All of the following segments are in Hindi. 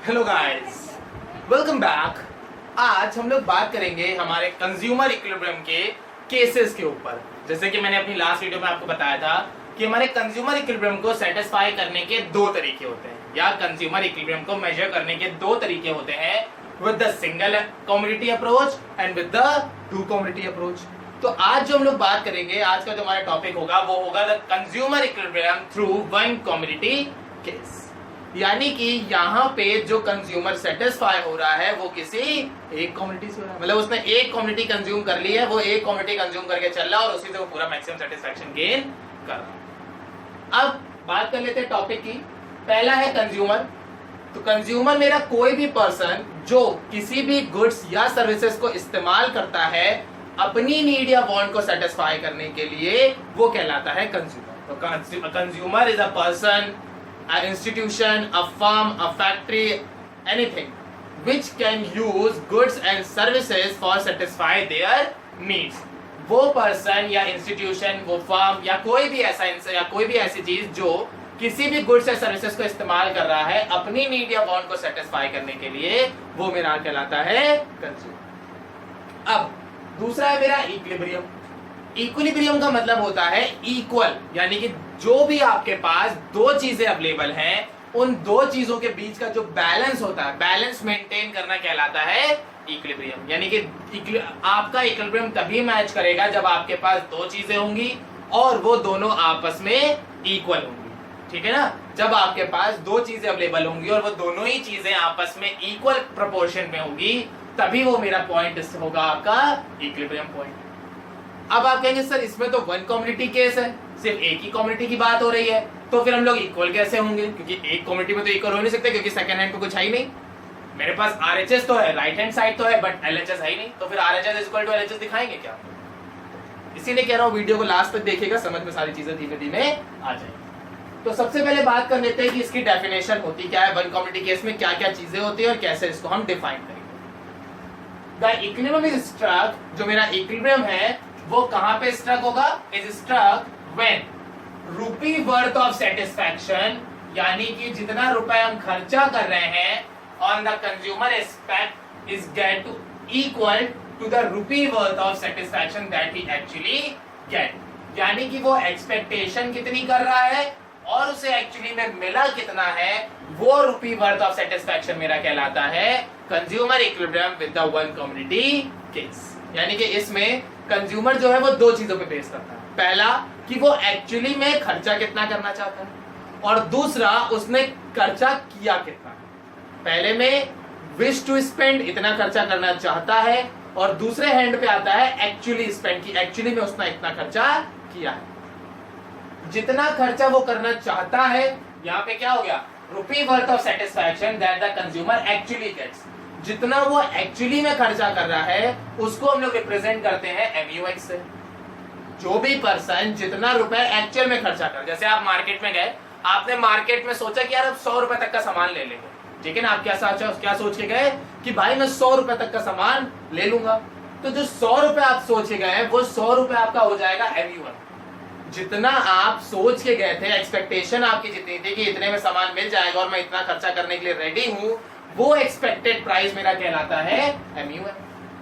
Hello guys, welcome back. आज हम लोग बात करेंगे हमारे कंज्यूमर इक्विलिब्रियम के केसेस के ऊपर। जैसे कि मैंने अपनी लास्ट वीडियो में आपको बताया था कि हमारे कंज्यूमर इक्विलिब्रियम को सेटिस्फाई करने के दो तरीके होते हैं, या कंज्यूमर इक्विलिब्रियम को मेजर करने के दो तरीके होते हैं, with the single commodity approach and with the two commodity approach. तो आज जो हम लोग बात करेंगे, आज का जो हमारा टॉपिक होगा वो होगा the consumer equilibrium through one commodity case. यानी कि यहाँ पे जो कंज्यूमर सेटिस्फाई हो रहा है वो किसी एक कम्युनिटी से हो रहा है, मतलब उसने एक कम्युनिटी कंज्यूम कर ली है, वो एक कम्युनिटी कंज्यूम करके चल रहा है और उसी से वो पूरा मैक्सिमम सेटिस्फैक्शन गेन कर रहा है। अब बात कर लेते हैं टॉपिक की। पहला है कंज्यूमर। तो कंज्यूमर मेरा कोई भी पर्सन जो किसी भी गुड्स या सर्विसेज को इस्तेमाल करता है अपनी नीड या वांट को सेटिस्फाई करने के लिए, वो कहलाता है कंज्यूमर। तो consumer is a person, an institution, a firm, a factory, anything which can use goods and services for satisfy their needs। वो पर्सन या इंस्टीट्यूशन, वो फर्म या कोई भी ऐसी चीज जो किसी भी गुड्स या सर्विसेज को इस्तेमाल कर रहा है अपनी नीड या वांट को सेटिस्फाई करने के लिए, वो मेरा कहलाता है कंज्यूमर। अब दूसरा है मेरा इक्विलिब्रियम। इक्विलिब्रियम का मतलब होता है इक्वल, यानी कि जो भी आपके पास दो चीजें अवेलेबल हैं, उन दो चीजों के बीच का जो बैलेंस होता है, बैलेंस मेंटेन करना कहलाता है इक्विलिब्रियम। यानी कि आपका इक्विलिब्रियम तभी मैच करेगा जब आपके पास दो चीजें होंगी और वो दोनों आपस में इक्वल होंगी। ठीक है ना? जब आपके पास दो चीजें अवेलेबल होंगी और वो दोनों ही चीजें आपस में इक्वल प्रोपोर्शन में होंगी, तभी वो मेरा पॉइंट होगा आपका इक्विलिब्रियम पॉइंट। अब आप कहेंगे सर इसमें तो वन कम्युनिटी केस है, सिर्फ एक ही कम्युनिटी की बात हो रही है, तो फिर हम लोग इक्वल कैसे होंगे? क्योंकि एक कम्युनिटी में तो इक्वल हो नहीं सकते, क्योंकि सेकंड हैंड पे कुछ है ही नहीं। मेरे पास आरएचएस तो है, राइट हैंड साइड तो है, बट एलएचएस है ही नहीं, तो फिर RHS is equal to LHS दिखाएंगे क्या? इसीलिए कह रहा हूँ वीडियो को लास्ट तक देखिएगा, समझ में सारी चीजें धीमे धीमे आ जाएगी। तो सबसे पहले बात कर लेते हैं कि इसकी डेफिनेशन होती क्या है, वन कम्युनिटी केस में क्या क्या चीजें होती है और कैसे इसको हम डिफाइन करेंगे। द इक्विलिब्रियम इज स्ट्रक, जो मेरा इक्विलिब्रियम है वो कहां पे स्ट्रक होगा? Is struck when rupee worth of satisfaction, यानी कि जितना रुपए हम खर्चा कर रहे हैं on the consumer aspect is get to equal to the rupee worth of satisfaction that he actually get. यानी कि वो एक्सपेक्टेशन कितनी कर रहा है और उसे एक्चुअली में मिला कितना है, वो रूपी वर्थ ऑफ सेटिस्फैक्शन मेरा कहलाता है consumer equilibrium with the one community case. यानी कि इसमें कंज्यूमर जो है वो दो चीजों पे बेस करता है। पहला कि वो एक्चुअली में खर्चा कितना करना चाहता है, और दूसरा उसने खर्चा किया कितना। पहले में विश टू स्पेंड, इतना खर्चा करना चाहता है, और दूसरे हैंड पे आता है एक्चुअली स्पेंड की, एक्चुअली में उसने इतना खर्चा किया है। जितना खर्चा वो करना चाहता है, यहाँ पे क्या हो गया? Rupee worth of satisfaction that the consumer actually gets. जितना वो एक्चुअली में खर्चा कर रहा है उसको हम लोग रिप्रेजेंट करते हैं MUX से। जो भी पर्सन जितना रुपए एक्चुअल में खर्चा कर, जैसे आप मार्केट में गए, आपने मार्केट में सोचा कि यार अब 100 रुपए तक का सामान ले लेंगे, ठीक है ना? आप क्या सोच के गए कि भाई मैं 100 रुपए तक का सामान ले लूंगा। तो जो 100 रुपए आप सोच के गए वो 100 रुपए आपका हो जाएगा MU1। जितना आप सोच के गए थे, एक्सपेक्टेशन आपकी जितनी थी कि इतने में सामान मिल जाएगा और मैं इतना खर्चा करने के लिए रेडी हूं, वो एक्सपेक्टेड प्राइस मेरा कहलाता है MUM।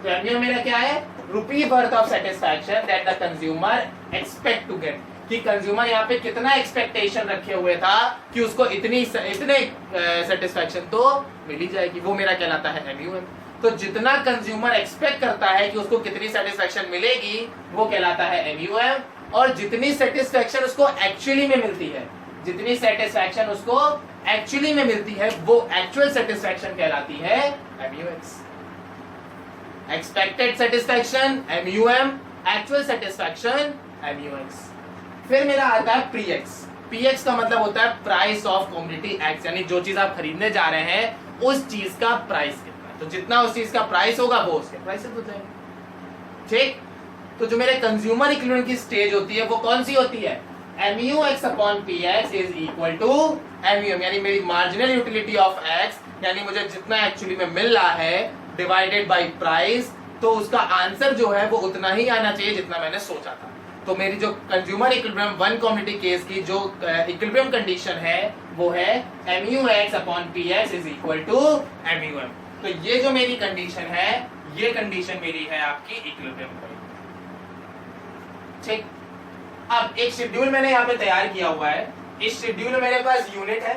तो MUM मेरा क्या है? Rupee worth of satisfaction that the consumer expect to get. कि कंज्यूमर यहाँ पे कितना एक्सपेक्टेशन रखे हुए था कि उसको इतने सेटिस्फैक्शन तो मिल ही जाएगी, वो मेरा कहलाता है MUM। तो जितना कंज्यूमर एक्सपेक्ट करता है कि उसको कितनी सेटिस्फैक्शन मिलेगी, वो कहलाता है MUM। और जितनी सेटिस्फैक्शन उसको एक्चुअली में मिलती है, जितनी सेटिस्फैक्शन उसको एक्चुअली में मिलती है, वो एक्चुअल सेटिस्फैक्शन कहलाती है MUX। Expected satisfaction MUM, actual satisfaction MUX। फिर मेरा आता है PX। PX का मतलब होता है प्राइस ऑफ कमोडिटी X, यानी जो चीज आप खरीदने जा रहे हैं उस चीज का प्राइस कितना है। तो जितना उस चीज का प्राइस होगा वो उसके प्राइसेस हो जाएंगे। ठीक? तो जो मेरे कंज्यूमर इक्विलिब्रियम की स्टेज होती है वो कौन सी होती है? MUX upon PX is equal to MUM, यानी मेरी मार्जिनल यूटिलिटी ऑफ X, यानी मुझे जितना एक्चुअली में मिल रहा है डिवाइडेड बाय प्राइस, तो उसका आंसर जो है वो उतना ही आना चाहिए जितना मैंने सोचा था। तो मेरी जो consumer equilibrium one commodity case की जो इक्विलिब्रियम कंडीशन है वो है MUX/PX is equal to MUM। तो ये जो मेरी कंडीशन है, ये कंडीशन मेरी है आपकी इक्विलिब्रियम की। ठीक, अब एक शेड्यूल मैंने यहाँ पे तैयार किया हुआ है। इस शेड्यूल में मेरे पास यूनिट है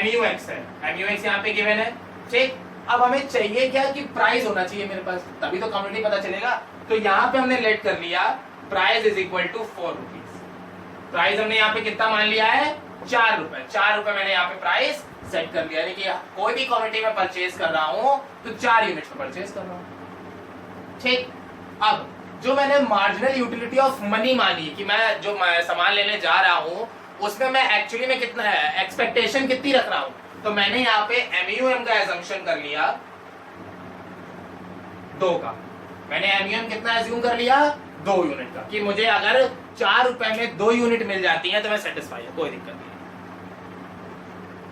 MUX है, MUX यहाँ पे गिवन है। ठीक, अब हमें चाहिए क्या कि प्राइस होना चाहिए मेरे पास, तभी तो कम्युनिटी पता चलेगा। तो यहाँ पे हमने लेट कर लिया price is equal to 4 rupees. Price हमने यहाँ पे कितना मान लिया है, 4 रुपए। 4 रुपए मैंने यहाँ पे प्राइस सेट कर लिया, यानी कि कोई भी कम्युनिटी में परचेज कर रहा हूँ तो 4 यूनिट्स में परचेज कर रहा हूँ। ठीक, अब जो मैंने मार्जिनल यूटिलिटी ऑफ मनी मानी कि मैं जो सामान लेने जा रहा हूँ उसमें मैं एक्चुअली में कितना है, एक्सपेक्टेशन कितनी रख रहा हूँ, तो मैंने यहाँ पे MUM का एजम्पशन कर लिया 2 का। मैंने MUM कितना एज्यूम कर लिया, 2 यूनिट का, कि मुझे अगर 4 रुपए में 2 यूनिट मिल जाती है तो मैं सेटिस्फाई है, कोई दिक्कत नहीं।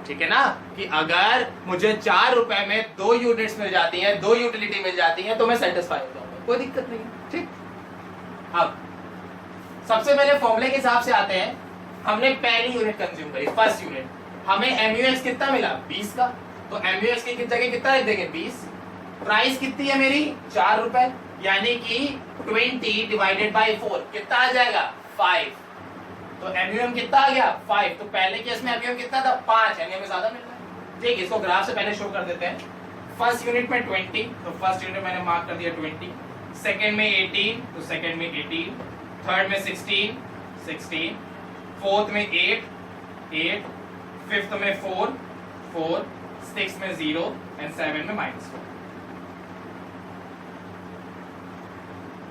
ठीक है ना, कि अगर मुझे 4 रुपए में 2 यूनिट्स मिल जाती है, 2 यूटिलिटी मिल जाती है तो मैं सेटिस्फाई हो जाऊंगा, कोई दिक्कत नहीं। ठीक, अब सबसे पहले फॉर्मूले के हिसाब से आते हैं। हमने पहली यूनिट कंज्यूम करी, फर्स्ट यूनिट, हमें MUX कितना मिला, 20 का, तो MUX की जगह कितना लिख देंगे, 20। प्राइस कितनी है मेरी, 4 रुपए, यानी कि 20 डिवाइडेड बाई 4 कितना आ जाएगा, 5। तो MUM कितना आ गया, 5। तो पहले केस में MUM कितना था, 5, यानी हमें ज्यादा मिल रहा है। ठीक, इसको ग्राफ से पहले शो कर देते हैं। फर्स्ट यूनिट में 20, तो फर्स्ट यूनिट मैंने मार्क कर दिया 20, सेकेंड में 18, तो सेकेंड में 18, थर्ड में 16, 16, फोर्थ में 8, 8, फिफ्थ में 4, 4, सिक्स में 0 एंड 7 में -4।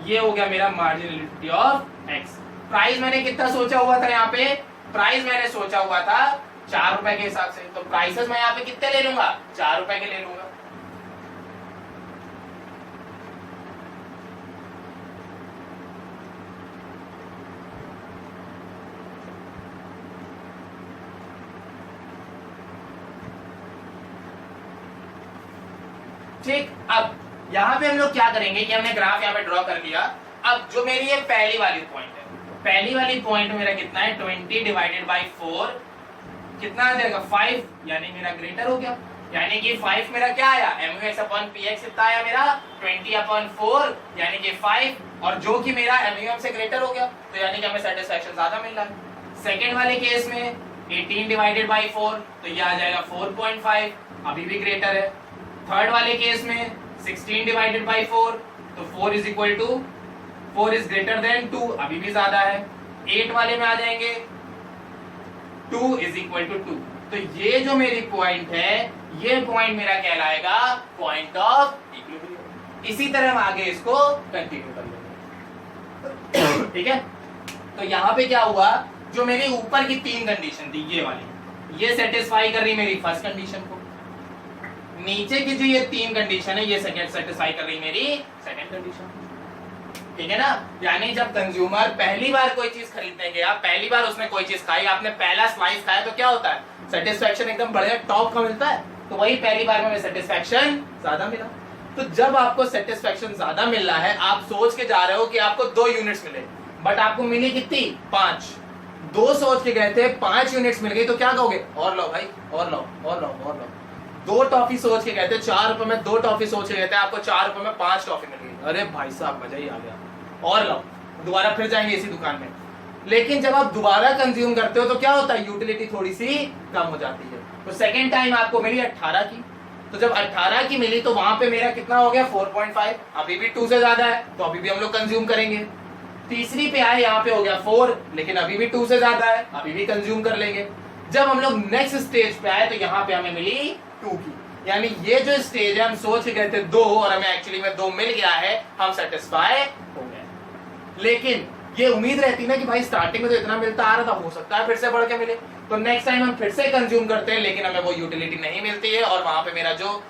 ये हो गया मेरा मार्जिनलिटी ऑफ X। प्राइस मैंने कितना सोचा हुआ था, यहाँ पे प्राइस मैंने सोचा हुआ था 4 रुपए के हिसाब से, तो प्राइसेस मैं यहाँ पे कितने ले लूंगा, 4 रुपए के ले लूंगा। ठीक, अब यहाँ पे हम लोग क्या करेंगे कि हमने ग्राफ यहाँ पे ड्रॉ कर लिया। अब जो मेरी ये पहली वाली पॉइंट है, पहली वाली पॉइंट मेरा कितना है, 20 डिवाइडेड बाई 4 कितना आ जाएगा, 5, यानी मेरा ग्रेटर हो गया। यानी कि 5 मेरा क्या आया, MUX/PX कितना आया मेरा, 20/4, यानी कि 5, और जो कि मेरा MUM से ग्रेटर हो गया, तो यानी कि हमें सेटिस्फैक्शन ज्यादा मिल रहा है। सेकेंड वाले केस में 18 डिवाइडेड बाई 4, तो ये आ जाएगा 4.5, अभी भी ग्रेटर है। थर्ड वाले केस में 16 डिवाइडेड बाई 4, तो 4 is equal to 4 is greater than 2, अभी भी ज्यादा है। 8 वाले में आ जाएंगे 2 इज इक्वल टू 2। तो ये जो मेरी पॉइंट है, ये पॉइंट मेरा कहलाएगा पॉइंट ऑफ इक्विलिब्रियम। इसी तरह हम आगे इसको कंटिन्यू कर लेंगे। ठीक है, तो यहाँ पे क्या हुआ, जो मेरी ऊपर की 3 कंडीशन थी, ये वाली, ये सेटिस्फाई कर रही मेरी फर्स्ट कंडीशन को। नीचे की जो ये 3 कंडीशन है, ये सेकंड सेटिस्फाई कर रही मेरी सेकंड कंडीशन। ठीक है ना, यानी जब कंज्यूमर पहली बार कोई चीज खरीदने गया, पहली बार उसने कोई चीज खाई, आपने पहला स्लाइस खाया, तो क्या होता है, सेटिस्फैक्शन एकदम बढ़िया टॉप का मिलता है। तो वही पहली बार में सेटिस्फैक्शन ज्यादा मिला। तो जब आपको सेटिस्फैक्शन ज्यादा मिल रहा है, आप सोच के जा रहे हो कि आपको 2 यूनिट्स मिले, बट आपको मिली कितनी, 5। 2 सोच के गए थे, 5 यूनिट्स मिल गई, तो क्या कहोगे, और लो भाई, और लो, और लो, और लो। 2 टॉफी सोच के गए थे, 4 रुपए में 2 टॉफी सोच के गए थे, आपको 4 रुपए में 5 टॉफी मिल गई, अरे भाई साहब मजा ही आ गया, और लो, दोबारा फिर जाएंगे इसी दुकान में। लेकिन जब आप दोबारा कंज्यूम करते हो तो क्या होता है, यूटिलिटी थोड़ी सी कम हो जाती है। तो सेकेंड टाइम आपको मिली 18 की, तो जब 18 की मिली तो वहां पे मेरा कितना हो गया, 4.5, अभी भी 2 से ज्यादा है, तो अभी भी हम लोग कंज्यूम करेंगे। तीसरी पे आए, यहाँ पे हो गया 4, लेकिन अभी भी 2 से ज्यादा है, अभी भी कंज्यूम कर लेंगे। जब हम लोग नेक्स्ट स्टेज पे आए तो यहाँ पे हमें मिली 2 की, यानी ये जो स्टेज है, हम सोच गए थे 2 और हमें एक्चुअली में 2 मिल गया है, हम सेटिस्फाई हो गए। लेकिन ये उम्मीद रहती ना कि भाई स्टार्टिंग में तो इतना मिलता आ रहा था, हो सकता है फिर से बढ़ के मिले, तो नेक्स्ट टाइम हम फिर से कंज्यूम करते हैं, लेकिन हमें वो यूटिलिटी नहीं मिलती है और वहां पे मेरा जो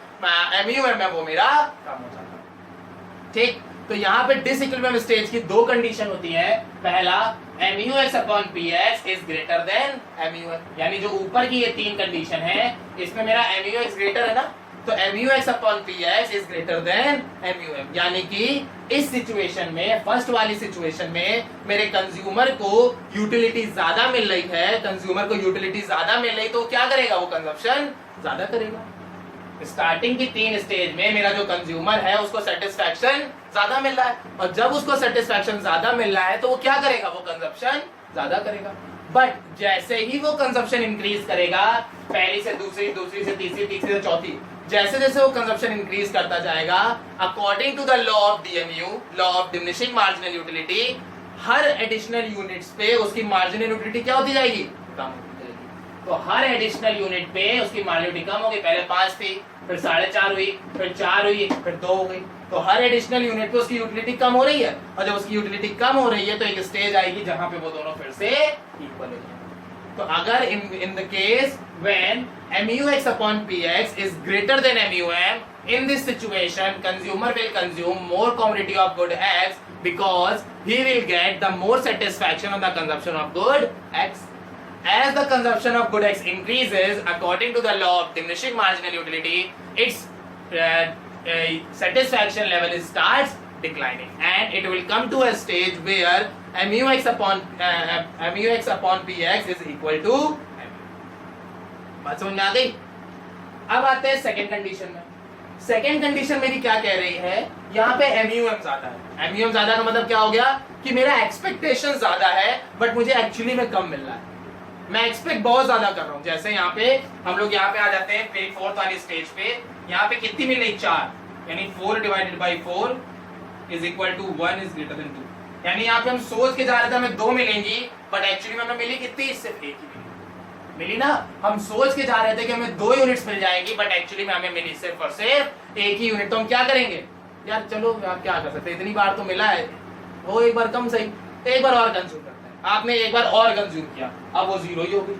MUM है वो मेरा कम हो जाता है। ठीक, तो यहाँ पे डिसइक्विलिब्रियम स्टेज की 2 कंडीशन होती है। पहला, MUX/PX is greater then MUM, यानी जो ऊपर की ये 3 कंडीशन है, इसमें मेरा MUX ग्रेटर है ना, तो MUX/PX is greater then MUM, यानी कि इस सिचुएशन में, फर्स्ट वाली सिचुएशन में मेरे कंज्यूमर को यूटिलिटी ज्यादा मिल रही है, कंज्यूमर को यूटिलिटी ज्यादा मिल रही, तो क्या करेगा, वो कंजप्शन ज्यादा करेगा। स्टार्टिंग की 3 स्टेज में मेरा जो कंज्यूमर है उसको सेटिस्फैक्शन ज्यादा मिल रहा है, और जब उसको सेटिस्फैक्शन ज्यादा मिल रहा है तो वो क्या करेगा, वो कंजप्शन ज्यादा करेगा। बट जैसे ही वो कंजप्शन इंक्रीज करेगा, पहली से दूसरी, दूसरी से तीसरी, तीसरी से चौथी, जैसे जैसे वो कंजप्शन इंक्रीज करता जाएगा, according to the law of DMU, law of diminishing marginal utility, हर एडिशनल यूनिट्स पे उसकी मार्जिनल यूटिलिटी क्या होती जाएगी, कम होती जाएगी। तो हर एडिशनल यूनिट पे उसकी मार्जिनल यूटिलिटी कम होगी, पहले 5 थी, फिर 4.5 हुई, फिर 4 हुई, फिर 2 हो गई। तो हर एडिशनल यूनिट पे उसकी यूटिलिटी कम हो रही है, और जब उसकी यूटिलिटी कम हो रही है तो एक स्टेज आएगी जहां पे वो दोनों फिर से इक्वल हो जाएंगे। तो अगर in the case when MUX upon PX is greater than MUM, in this situation consumer will consume more quantity of good X because he will get the more satisfaction on the consumption of good X. As the consumption of good X increases, according to the law of diminishing marginal utility, its satisfaction level starts declining, and it will come to a stage where MUX upon PX is equal to MU। बात समझ में आ गई? अब आते हैं सेकेंड कंडीशन में। सेकेंड कंडीशन मेरी क्या कह रही है, यहाँ पे MUM ज्यादा है। MUM ज्यादा का मतलब क्या हो गया कि मेरा एक्सपेक्टेशन ज्यादा है बट मुझे एक्चुअली में कम मिल रहा है। मैं एक्सपेक्ट बहुत ज्यादा कर रहा हूँ। जैसे यहाँ पे हम लोग यहाँ पे आ जाते हैं फिर 4th वाली स्टेज पे, यहाँ पे कितनी मिल रही, 4, यानी 4 divided by 4 is equal to 1 is greater than 2। यानी यहाँ पे हम सोच के जा रहे थे हमें 2 मिलेंगी, बट एक्चुअली में हमें मिली कितनी, सिर्फ 1 ही मिली ना। हम सोच के जा रहे थे कि हमें 2 यूनिट्स मिल जाएंगी, बट एक्चुअली में हमें मिली सिर्फ और सिर्फ 1 ही यूनिट। तो हम क्या करेंगे यार, चलो आप क्या कर सकते हैं, इतनी बार तो मिला है, वो एक बार कम सही, एक बार और कंज्यूम करते हैं। आपने एक बार और कंज्यूम किया, अब वो 0 ही हो गई,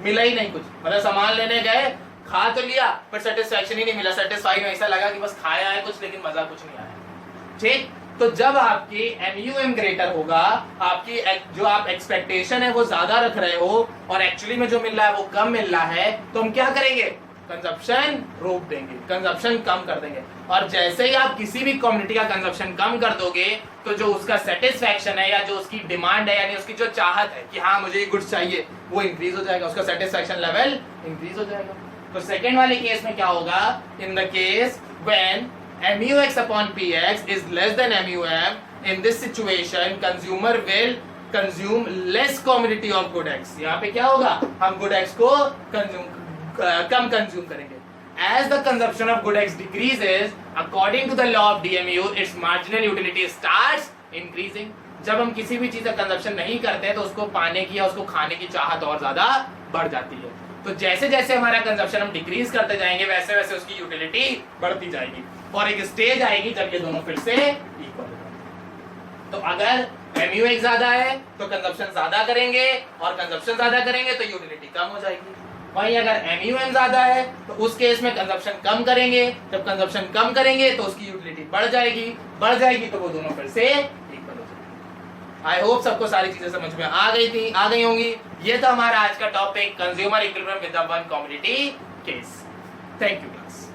मिला ही नहीं कुछ। मतलब सामान लेने गए, खा तो लिया पर सेटिस्फैक्शन ही नहीं मिला, सेटिस्फाई में ऐसा लगा कि बस खाया है कुछ लेकिन मजा कुछ नहीं आया। ठीक, तो जब आपकी MUM ग्रेटर होगा, आपकी जो आप एक्सपेक्टेशन है वो ज्यादा रख रहे हो और एक्चुअली में जो मिल रहा है वो कम मिल रहा है, तो हम क्या करेंगे, कंजप्शन रोक देंगे, कंजप्शन कम कर देंगे। और जैसे ही आप किसी भी कम्युनिटी का कंजप्शन कम कर दोगे तो जो उसका सेटिस्फैक्शन है या जो उसकी डिमांड है, यानी उसकी जो चाहत है कि हाँ मुझे ये गुड्स चाहिए, वो इंक्रीज हो जाएगा, उसका सेटिस्फैक्शन लेवल इंक्रीज हो जाएगा। तो सेकेंड वाले केस में क्या होगा, in the case when MUX upon PX is less than MUM, in this situation consumer will consume less quantity of good X। यहाँ पे क्या होगा, हम good X को कम कंज्यूम करेंगे। As the consumption of good X decreases, according to the law of DMU, its marginal utility starts increasing। जब हम किसी भी चीज का कंजप्शन नहीं करते हैं तो उसको पाने की या उसको खाने की चाहत और ज्यादा बढ़ जाती है। तो जैसे जैसे हमारा कंजप्शन हम डिक्रीज करते जाएंगे वैसे वैसे उसकी यूटिलिटी बढ़ती जाएगी, और एक स्टेज आएगी जब ये दोनों फिर से इक्वल होंगे। तो अगर MUX ज्यादा है तो कंजप्शन ज्यादा करेंगे, और कंजप्शन ज्यादा करेंगे तो यूटिलिटी कम हो जाएगी। वहीं अगर MUM ज्यादा है तो उस केस में कंजप्शन कम करेंगे, जब कंजप्शन कम करेंगे तो उसकी यूटिलिटी बढ़ जाएगी तो वो दोनों फिर से इक्वल हो जाएंगे। आई होप सबको सारी चीजें समझ में आ गई होंगी। ये था हमारा आज का topic, consumer equilibrium with the one commodity case. Thank you class.